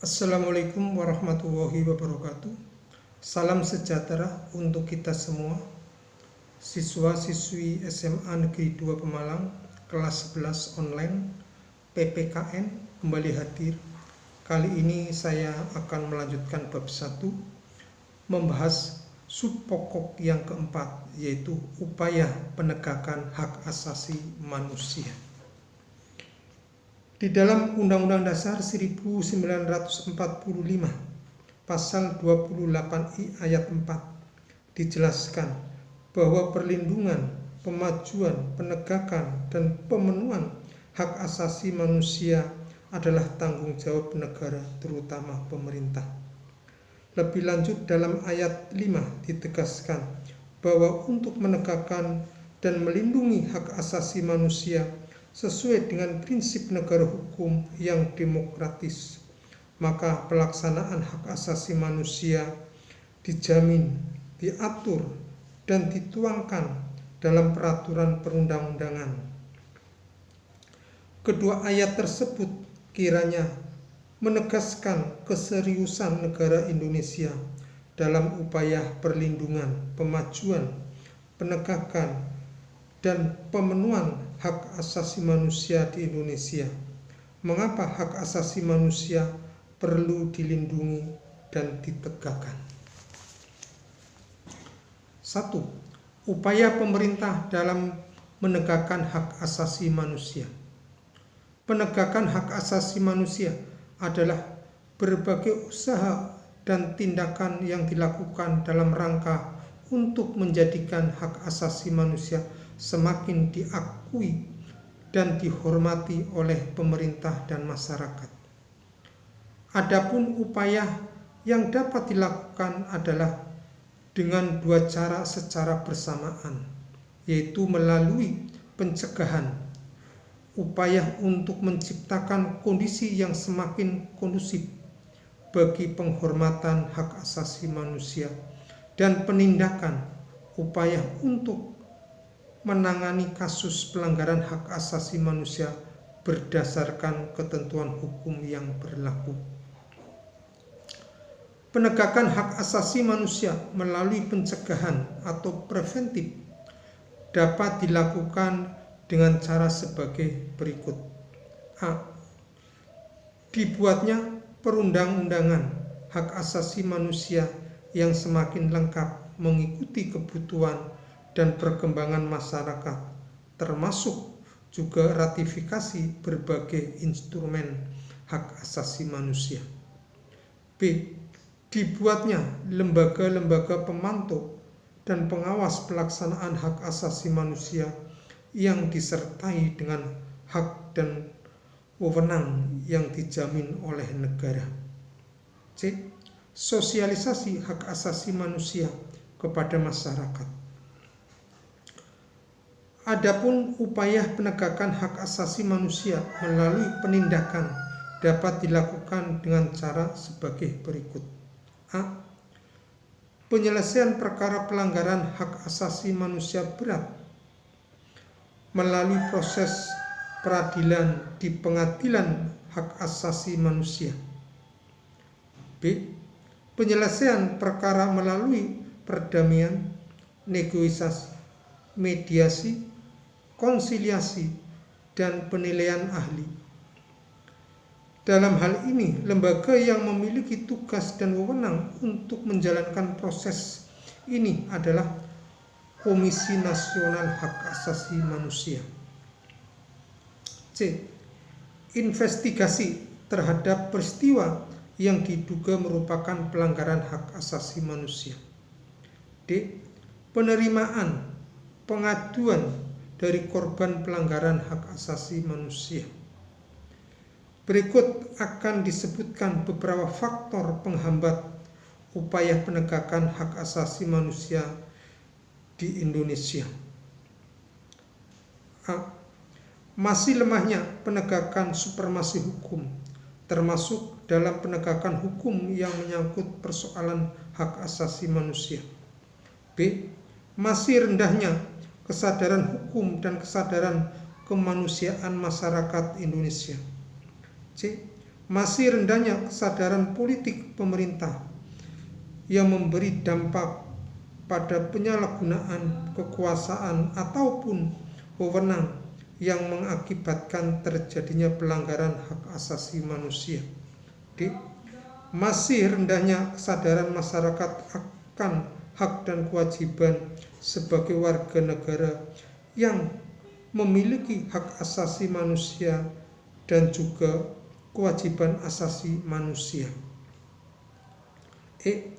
Assalamualaikum warahmatullahi wabarakatuh. Salam sejahtera untuk kita semua. Siswa-siswi SMA Negeri 2 Pemalang, kelas 11 online, PPKN, kembali hadir. Kali ini saya akan melanjutkan bab 1, membahas sub pokok yang keempat, yaitu upaya penegakan hak asasi manusia. Di dalam Undang-Undang Dasar 1945, Pasal 28I ayat 4, dijelaskan bahwa perlindungan, pemajuan, penegakan, dan pemenuhan hak asasi manusia adalah tanggung jawab negara, terutama pemerintah. Lebih lanjut dalam ayat 5 ditegaskan bahwa untuk menegakkan dan melindungi hak asasi manusia sesuai dengan prinsip negara hukum yang demokratis, maka pelaksanaan hak asasi manusia dijamin, diatur, dan dituangkan dalam peraturan perundang-undangan. Kedua ayat tersebut kiranya menegaskan keseriusan negara Indonesia dalam upaya perlindungan, pemajuan, penegakan, dan pemenuhan hak asasi manusia di Indonesia. Mengapa hak asasi manusia perlu dilindungi dan ditegakkan? 1. Upaya pemerintah dalam menegakkan hak asasi manusia. Penegakan hak asasi manusia adalah berbagai usaha dan tindakan yang dilakukan dalam rangka untuk menjadikan hak asasi manusia semakin diakui dan dihormati oleh pemerintah dan masyarakat. Adapun upaya yang dapat dilakukan adalah dengan dua cara secara bersamaan, yaitu melalui pencegahan, upaya untuk menciptakan kondisi yang semakin kondusif bagi penghormatan hak asasi manusia, dan penindakan, upaya untuk menangani kasus pelanggaran hak asasi manusia berdasarkan ketentuan hukum yang berlaku. Penegakan hak asasi manusia melalui pencegahan atau preventif dapat dilakukan dengan cara sebagai berikut. A. Dibuatnya perundang-undangan hak asasi manusia yang semakin lengkap mengikuti kebutuhan dan perkembangan masyarakat, termasuk juga ratifikasi berbagai instrumen hak asasi manusia. B. Dibuatnya lembaga-lembaga pemantau dan pengawas pelaksanaan hak asasi manusia yang disertai dengan hak dan wewenang yang dijamin oleh negara. C. Sosialisasi hak asasi manusia kepada masyarakat. Adapun upaya penegakan hak asasi manusia melalui penindakan dapat dilakukan dengan cara sebagai berikut. A. Penyelesaian perkara pelanggaran hak asasi manusia berat melalui proses peradilan di pengadilan hak asasi manusia. B. Penyelesaian perkara melalui perdamaian, negosiasi, mediasi, konsiliasi, dan penilaian ahli. Dalam hal ini, lembaga yang memiliki tugas dan wewenang untuk menjalankan proses ini adalah Komisi Nasional Hak Asasi Manusia. C. Investigasi terhadap peristiwa yang diduga merupakan pelanggaran hak asasi manusia. D. Penerimaan pengaduan dari korban pelanggaran hak asasi manusia. Berikut akan disebutkan beberapa faktor penghambat upaya penegakan hak asasi manusia di Indonesia. A. Masih lemahnya penegakan supremasi hukum, termasuk dalam penegakan hukum yang menyangkut persoalan hak asasi manusia. B. Masih rendahnya kesadaran hukum dan kesadaran kemanusiaan masyarakat Indonesia. C. masih rendahnya kesadaran politik pemerintah yang memberi dampak pada penyalahgunaan kekuasaan ataupun wewenang yang mengakibatkan terjadinya pelanggaran hak asasi manusia. D. Masih rendahnya kesadaran masyarakat akan hak dan kewajiban sebagai warga negara yang memiliki hak asasi manusia dan juga kewajiban asasi manusia. E.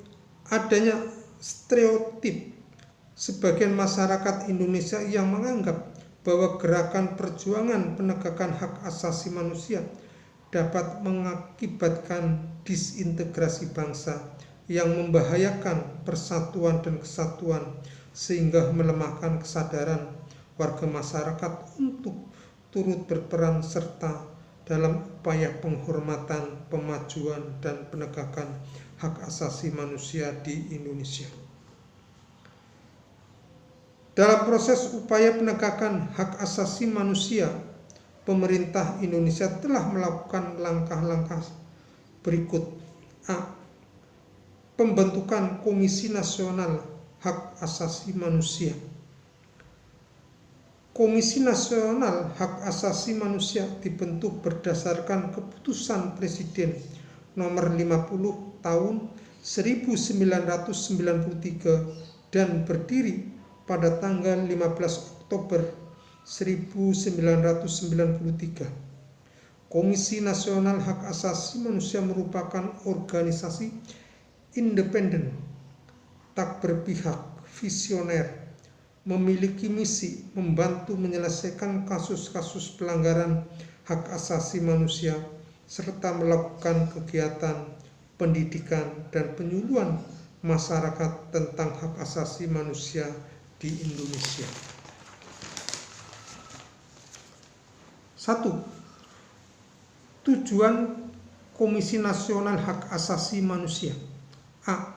Adanya stereotip sebagian masyarakat Indonesia yang menganggap bahwa gerakan perjuangan penegakan hak asasi manusia dapat mengakibatkan disintegrasi bangsa yang membahayakan persatuan dan kesatuan sehingga melemahkan kesadaran warga masyarakat untuk turut berperan serta dalam upaya penghormatan, pemajuan, dan penegakan hak asasi manusia di Indonesia. Dalam proses upaya penegakan hak asasi manusia, pemerintah Indonesia telah melakukan langkah-langkah berikut. A. Pembentukan Komisi Nasional Hak Asasi Manusia. Komisi Nasional Hak Asasi Manusia dibentuk berdasarkan keputusan Presiden nomor 50 tahun 1993 dan berdiri pada tanggal 15 Oktober 1993. Komisi Nasional Hak Asasi Manusia merupakan organisasi independen, tak berpihak, visioner, memiliki misi membantu menyelesaikan kasus-kasus pelanggaran hak asasi manusia serta melakukan kegiatan pendidikan dan penyuluhan masyarakat tentang hak asasi manusia di Indonesia. 1. Tujuan Komisi Nasional Hak Asasi Manusia. A.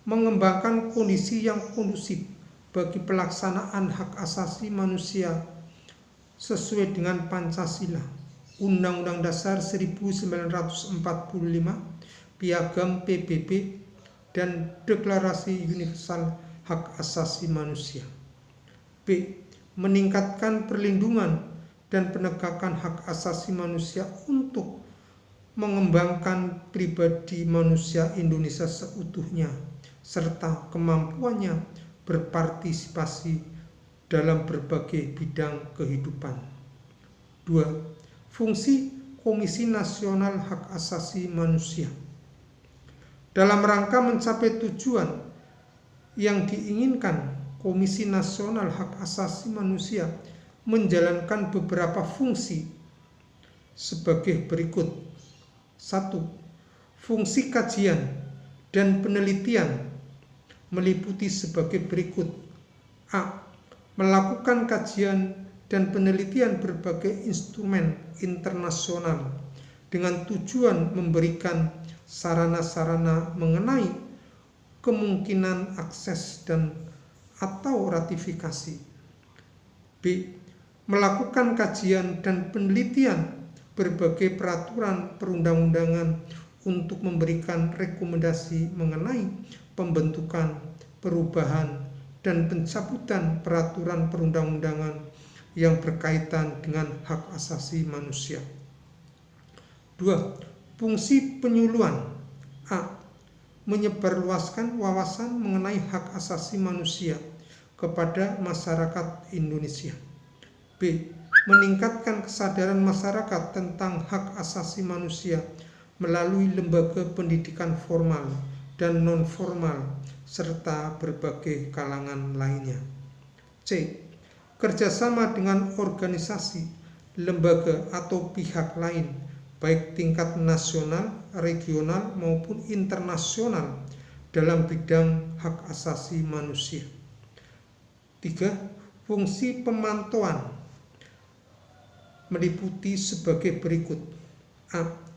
Mengembangkan kondisi yang kondusif bagi pelaksanaan hak asasi manusia sesuai dengan Pancasila, Undang-Undang Dasar 1945, Piagam PBB, dan Deklarasi Universal Hak Asasi Manusia. B. Meningkatkan perlindungan dan penegakan hak asasi manusia untuk mengembangkan pribadi manusia Indonesia seutuhnya serta kemampuannya berpartisipasi dalam berbagai bidang kehidupan. 2. Fungsi Komisi Nasional Hak Asasi Manusia. Dalam rangka mencapai tujuan yang diinginkan, Komisi Nasional Hak Asasi Manusia menjalankan beberapa fungsi sebagai berikut. 1. Fungsi kajian dan penelitian meliputi sebagai berikut. A. Melakukan kajian dan penelitian berbagai instrumen internasional dengan tujuan memberikan sarana-sarana mengenai kemungkinan akses dan atau ratifikasi. B. Melakukan kajian dan penelitian berbagai peraturan perundang-undangan untuk memberikan rekomendasi mengenai pembentukan, perubahan, dan pencabutan peraturan perundang-undangan yang berkaitan dengan hak asasi manusia. 2. Fungsi penyuluhan. A. Menyebarluaskan wawasan mengenai hak asasi manusia kepada masyarakat Indonesia. B. Meningkatkan kesadaran masyarakat tentang hak asasi manusia melalui lembaga pendidikan formal dan non-formal serta berbagai kalangan lainnya. C. Kerjasama dengan organisasi, lembaga atau pihak lain, baik tingkat nasional, regional maupun internasional dalam bidang hak asasi manusia. 3. Fungsi pemantauan meliputi sebagai berikut. A.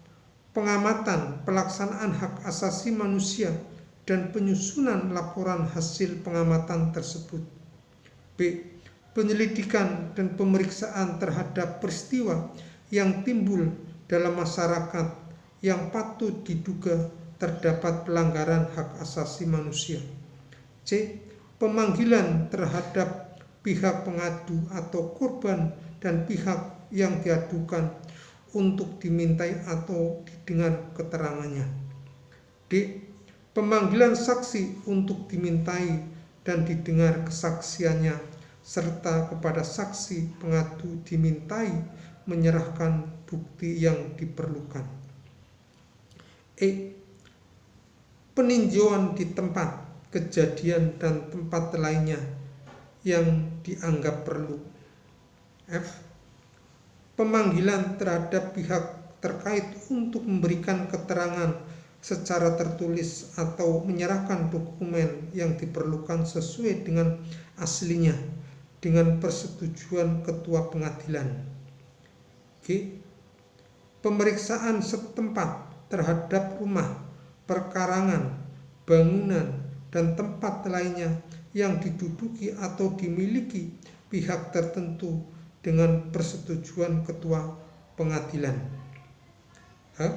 Pengamatan pelaksanaan hak asasi manusia dan penyusunan laporan hasil pengamatan tersebut. B. Penyelidikan dan pemeriksaan terhadap peristiwa yang timbul dalam masyarakat yang patut diduga terdapat pelanggaran hak asasi manusia. C. Pemanggilan terhadap pihak pengadu atau korban dan pihak yang diadukan untuk dimintai atau didengar keterangannya. D. Pemanggilan saksi untuk dimintai dan didengar kesaksiannya, serta kepada saksi pengadu dimintai menyerahkan bukti yang diperlukan. E. Peninjauan di tempat kejadian dan tempat lainnya yang dianggap perlu. F. Pemanggilan terhadap pihak terkait untuk memberikan keterangan secara tertulis atau menyerahkan dokumen yang diperlukan sesuai dengan aslinya dengan persetujuan ketua pengadilan. G. Pemeriksaan setempat terhadap rumah, perkarangan, bangunan, dan tempat lainnya yang diduduki atau dimiliki pihak tertentu dengan persetujuan ketua pengadilan. H.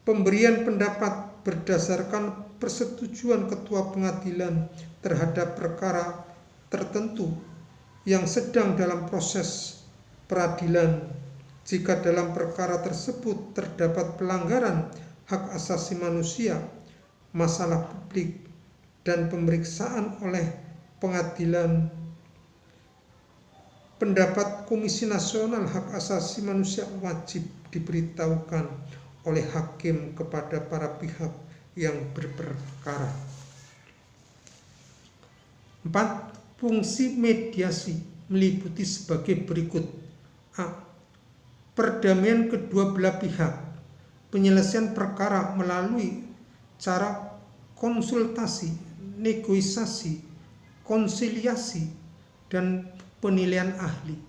Pemberian pendapat berdasarkan persetujuan ketua pengadilan terhadap perkara tertentu yang sedang dalam proses peradilan jika dalam perkara tersebut terdapat pelanggaran hak asasi manusia, masalah publik, dan pemeriksaan oleh pengadilan. Pendapat Komisi Nasional Hak Asasi Manusia wajib diberitahukan oleh hakim kepada para pihak yang berperkara. 4. Fungsi mediasi meliputi sebagai berikut. A. Perdamaian kedua belah pihak. Penyelesaian perkara melalui cara konsultasi, negosiasi, konsiliasi, dan penilaian ahli.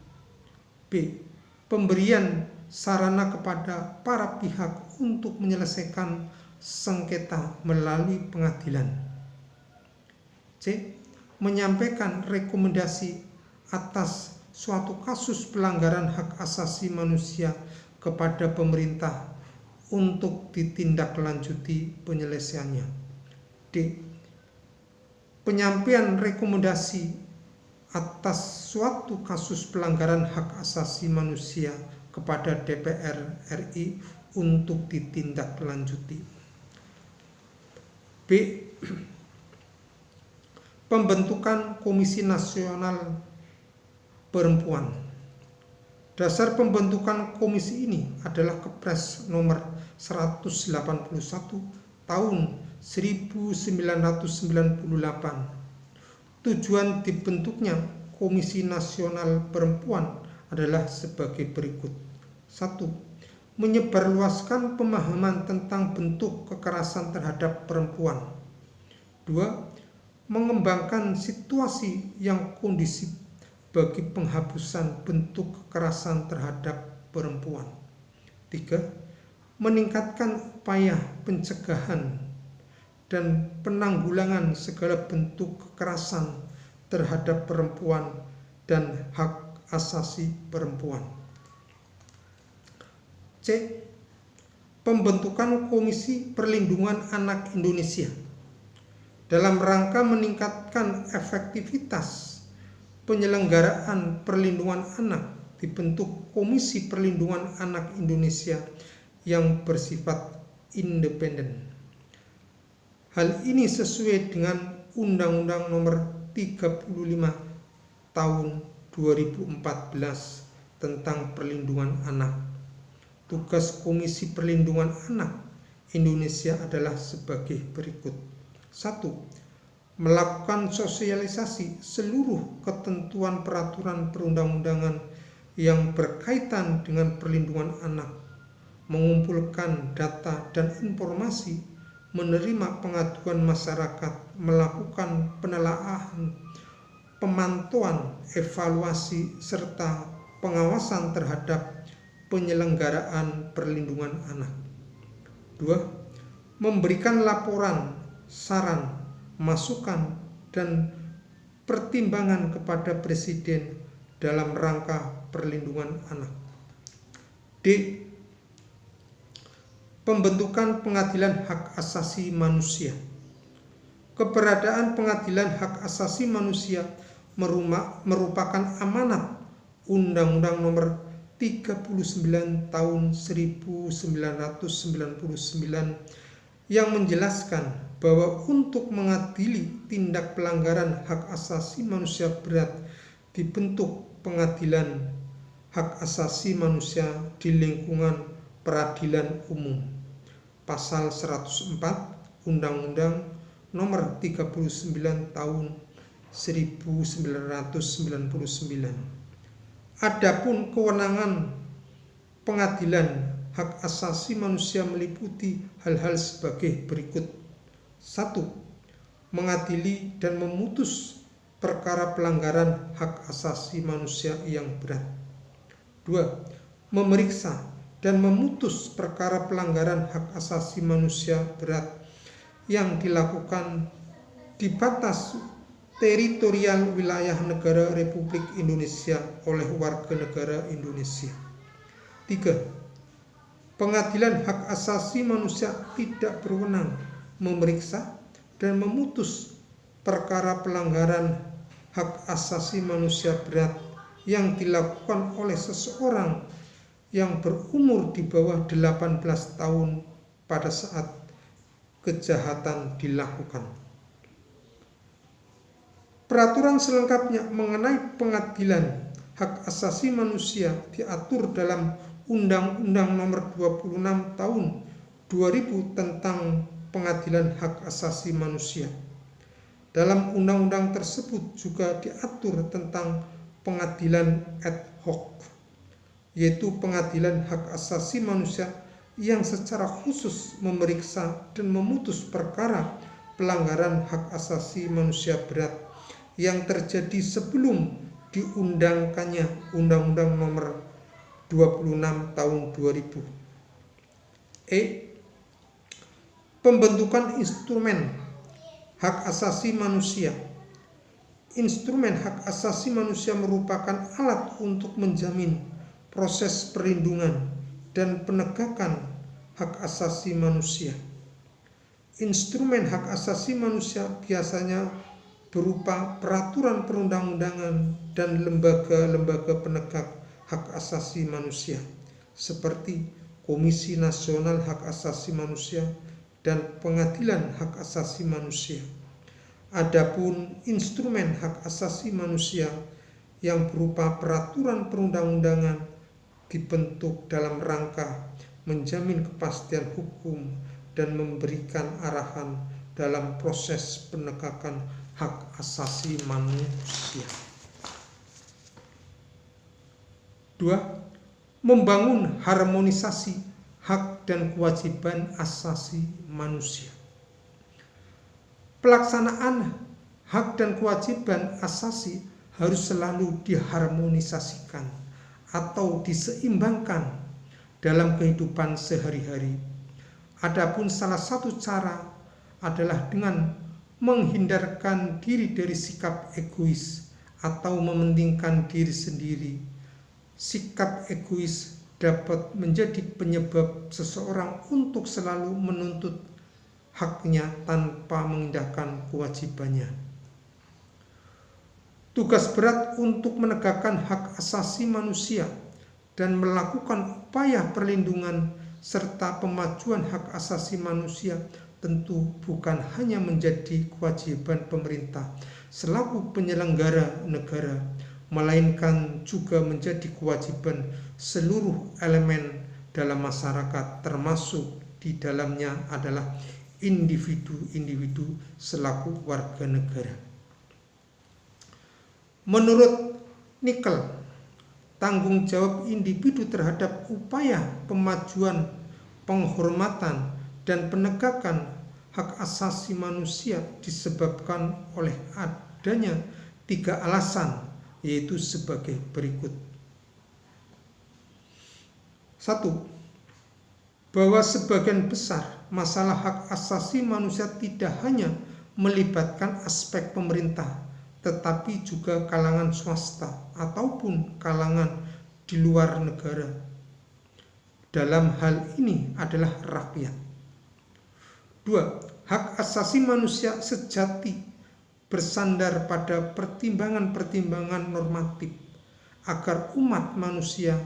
B. Pemberian sarana kepada para pihak untuk menyelesaikan sengketa melalui pengadilan. C. Menyampaikan rekomendasi atas suatu kasus pelanggaran hak asasi manusia kepada pemerintah untuk ditindaklanjuti penyelesaiannya. D. Penyampaian rekomendasi atas suatu kasus pelanggaran hak asasi manusia kepada DPR RI untuk ditindaklanjuti. B. Pembentukan Komisi Nasional Perempuan. Dasar pembentukan komisi ini adalah Kepres nomor 181 tahun 1998. Tujuan dibentuknya Komisi Nasional Perempuan adalah sebagai berikut. 1. Menyebarluaskan pemahaman tentang bentuk kekerasan terhadap perempuan. 2. Mengembangkan situasi yang kondusif bagi penghapusan bentuk kekerasan terhadap perempuan. 3. Meningkatkan upaya pencegahan dan penanggulangan segala bentuk kekerasan terhadap perempuan dan hak asasi perempuan. C. Pembentukan Komisi Perlindungan Anak Indonesia dalam rangka meningkatkan efektivitas penyelenggaraan perlindungan anak, dibentuk Komisi Perlindungan Anak Indonesia yang bersifat independen. Hal ini sesuai dengan Undang-Undang Nomor 35 Tahun 2014 tentang Perlindungan Anak. Tugas Komisi Perlindungan Anak Indonesia adalah sebagai berikut. 1. Melakukan sosialisasi seluruh ketentuan peraturan perundang-undangan yang berkaitan dengan perlindungan anak, mengumpulkan data dan informasi, menerima pengaduan masyarakat, melakukan penelaahan, pemantauan, evaluasi, serta pengawasan terhadap penyelenggaraan perlindungan anak. 2. Memberikan laporan, saran, masukan, dan pertimbangan kepada Presiden dalam rangka perlindungan anak. D. Pembentukan Pengadilan Hak Asasi Manusia. Keberadaan Pengadilan Hak Asasi Manusia merupakan amanat Undang-Undang Nomor 39 Tahun 1999 yang menjelaskan bahwa untuk mengadili tindak pelanggaran hak asasi manusia berat dibentuk Pengadilan Hak Asasi Manusia di lingkungan peradilan umum. Pasal 104 Undang-Undang Nomor 39 Tahun 1999. Adapun kewenangan Pengadilan Hak Asasi Manusia meliputi hal-hal sebagai berikut. 1. Mengadili dan memutus perkara pelanggaran hak asasi manusia yang berat. 2. Memeriksa dan memutus perkara pelanggaran hak asasi manusia berat yang dilakukan di batas teritorial wilayah negara Republik Indonesia oleh warga negara Indonesia. 3. Pengadilan Hak Asasi Manusia tidak berwenang memeriksa dan memutus perkara pelanggaran hak asasi manusia berat yang dilakukan oleh seseorang yang berumur di bawah 18 tahun pada saat kejahatan dilakukan. Peraturan selengkapnya mengenai Pengadilan Hak Asasi Manusia diatur dalam Undang-Undang Nomor 26 Tahun 2000 tentang Pengadilan Hak Asasi Manusia. Dalam undang-undang tersebut juga diatur tentang pengadilan ad hoc, yaitu pengadilan hak asasi manusia yang secara khusus memeriksa dan memutus perkara pelanggaran hak asasi manusia berat yang terjadi sebelum diundangkannya Undang-Undang Nomor 26 Tahun 2000. Pembentukan instrumen hak asasi manusia. Instrumen hak asasi manusia merupakan alat untuk menjamin proses perlindungan dan penegakan hak asasi manusia. Instrumen hak asasi manusia biasanya berupa peraturan perundang-undangan dan lembaga-lembaga penegak hak asasi manusia seperti Komisi Nasional Hak Asasi Manusia dan Pengadilan Hak Asasi Manusia. Adapun instrumen hak asasi manusia yang berupa peraturan perundang-undangan dibentuk dalam rangka menjamin kepastian hukum dan memberikan arahan dalam proses penegakan hak asasi manusia. 2. Membangun harmonisasi hak dan kewajiban asasi manusia. Pelaksanaan hak dan kewajiban asasi harus selalu diharmonisasikan atau diseimbangkan dalam kehidupan sehari-hari. Adapun salah satu cara adalah dengan menghindarkan diri dari sikap egois atau mementingkan diri sendiri. Sikap egois dapat menjadi penyebab seseorang untuk selalu menuntut haknya tanpa mengindahkan kewajibannya. Tugas berat untuk menegakkan hak asasi manusia dan melakukan upaya perlindungan serta pemajuan hak asasi manusia tentu bukan hanya menjadi kewajiban pemerintah selaku penyelenggara negara, melainkan juga menjadi kewajiban seluruh elemen dalam masyarakat, termasuk di dalamnya adalah individu-individu selaku warga negara. Menurut Nikel, tanggung jawab individu terhadap upaya pemajuan, penghormatan, dan penegakan hak asasi manusia disebabkan oleh adanya 3 alasan, yaitu sebagai berikut. 1. Bahwa sebagian besar masalah hak asasi manusia tidak hanya melibatkan aspek pemerintah, tetapi juga kalangan swasta ataupun kalangan di luar negara. dalam hal ini adalah rakyat. 2. Hak asasi manusia sejati bersandar pada pertimbangan-pertimbangan normatif agar umat manusia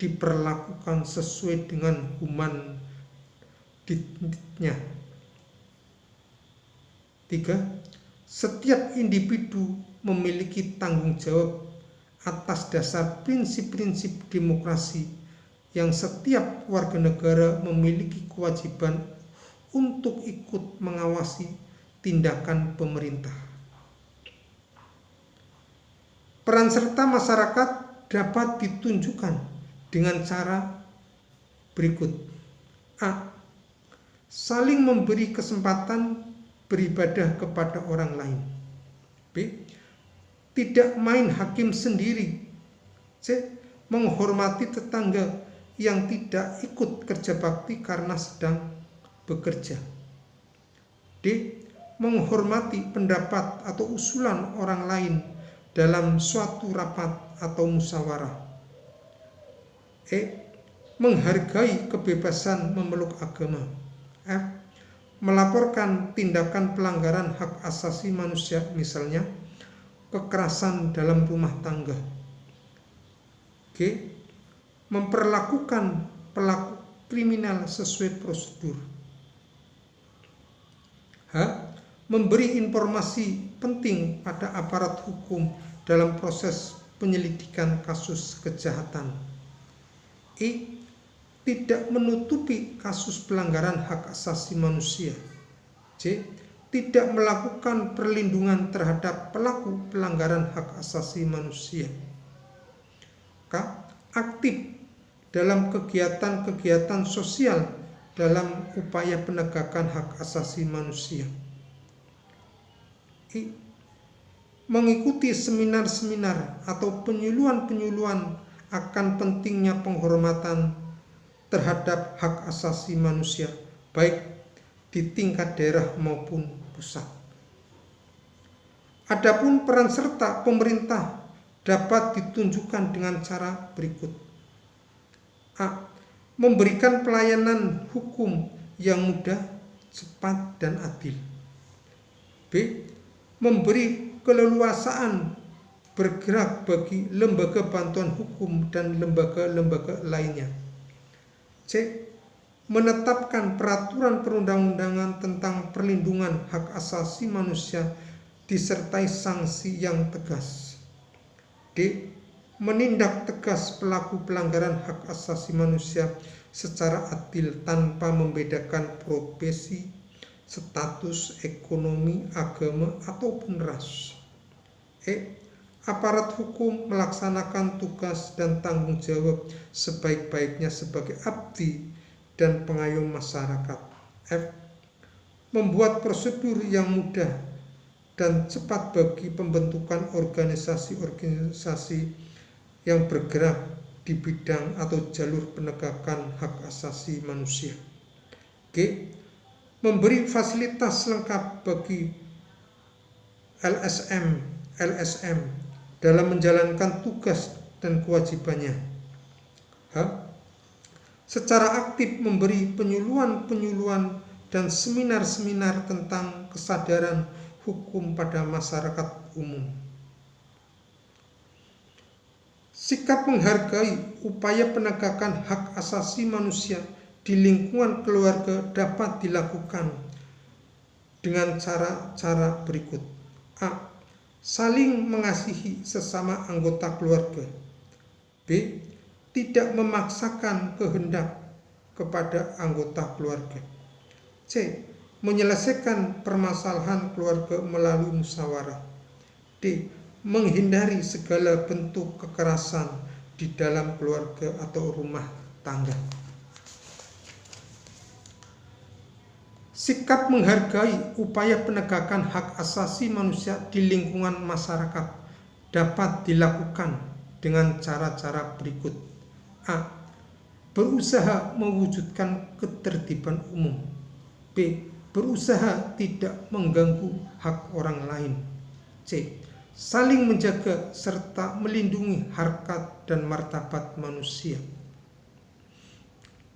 diperlakukan sesuai dengan human dignity-nya. 3. Setiap individu memiliki tanggung jawab atas dasar prinsip-prinsip demokrasi yang setiap warga negara memiliki kewajiban untuk ikut mengawasi tindakan pemerintah. Peran serta masyarakat dapat ditunjukkan dengan cara berikut. A. Saling memberi kesempatan beribadah kepada orang lain. B. Tidak main hakim sendiri. C. Menghormati tetangga yang tidak ikut kerja bakti karena sedang bekerja. D. Menghormati pendapat atau usulan orang lain dalam suatu rapat atau musyawarah. E. Menghargai kebebasan memeluk agama. F. Melaporkan tindakan pelanggaran hak asasi manusia, misalnya kekerasan dalam rumah tangga. G. Memperlakukan pelaku kriminal sesuai prosedur. H. Memberi informasi penting pada aparat hukum dalam proses penyelidikan kasus kejahatan. I. Tidak menutupi kasus pelanggaran hak asasi manusia. C. Tidak melakukan perlindungan terhadap pelaku pelanggaran hak asasi manusia. K. Aktif dalam kegiatan-kegiatan sosial dalam upaya penegakan hak asasi manusia. I. Mengikuti seminar-seminar atau penyuluhan-penyuluhan akan pentingnya penghormatan terhadap hak asasi manusia, baik di tingkat daerah maupun pusat. Adapun peran serta pemerintah dapat ditunjukkan dengan cara berikut. A. Memberikan pelayanan hukum yang mudah, cepat, dan adil. B. Memberi keleluasaan bergerak bagi lembaga bantuan hukum dan lembaga-lembaga lainnya. C. Menetapkan peraturan perundang-undangan tentang perlindungan hak asasi manusia disertai sanksi yang tegas. D. Menindak tegas pelaku pelanggaran hak asasi manusia secara adil tanpa membedakan profesi, status ekonomi, agama, ataupun ras. E. Aparat hukum melaksanakan tugas dan tanggung jawab sebaik-baiknya sebagai abdi dan pengayom masyarakat. F. Membuat prosedur yang mudah dan cepat bagi pembentukan organisasi-organisasi yang bergerak di bidang atau jalur penegakan hak asasi manusia. G. Memberi fasilitas lengkap bagi LSM dalam menjalankan tugas dan kewajibannya. H. Secara aktif memberi penyuluhan-penyuluhan dan seminar-seminar tentang kesadaran hukum pada masyarakat umum. Sikap menghargai upaya penegakan hak asasi manusia di lingkungan keluarga dapat dilakukan dengan cara-cara berikut. A. Saling mengasihi sesama anggota keluarga. B. Tidak memaksakan kehendak kepada anggota keluarga. C. Menyelesaikan permasalahan keluarga melalui musyawarah. D. Menghindari segala bentuk kekerasan di dalam keluarga atau rumah tangga. Sikap menghargai upaya penegakan hak asasi manusia di lingkungan masyarakat dapat dilakukan dengan cara-cara berikut. A. Berusaha mewujudkan ketertiban umum. B. Berusaha tidak mengganggu hak orang lain. C. Saling menjaga serta melindungi harkat dan martabat manusia.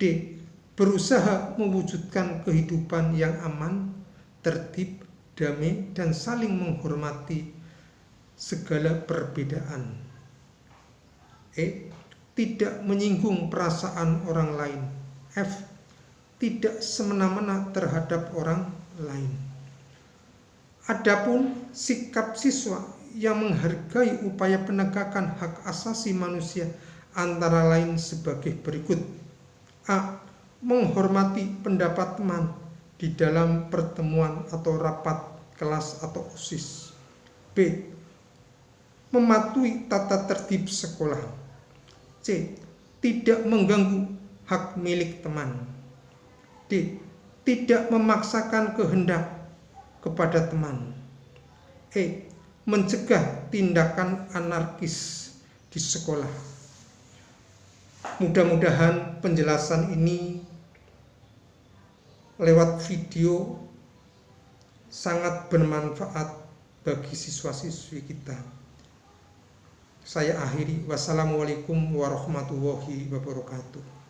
D. D. Berusaha mewujudkan kehidupan yang aman, tertib, damai, dan saling menghormati segala perbedaan. E. Tidak menyinggung perasaan orang lain. F. Tidak semena-mena terhadap orang lain. Adapun sikap siswa yang menghargai upaya penegakan hak asasi manusia antara lain sebagai berikut. A. Menghormati pendapat teman di dalam pertemuan atau rapat kelas atau OSIS. B. Mematuhi tata tertib sekolah. C. Tidak mengganggu hak milik teman. D. Tidak memaksakan kehendak kepada teman. E. Mencegah tindakan anarkis di sekolah. Mudah-mudahan penjelasan ini lewat video sangat bermanfaat bagi siswa-siswi kita. Saya akhiri. Wassalamualaikum warahmatullahi wabarakatuh.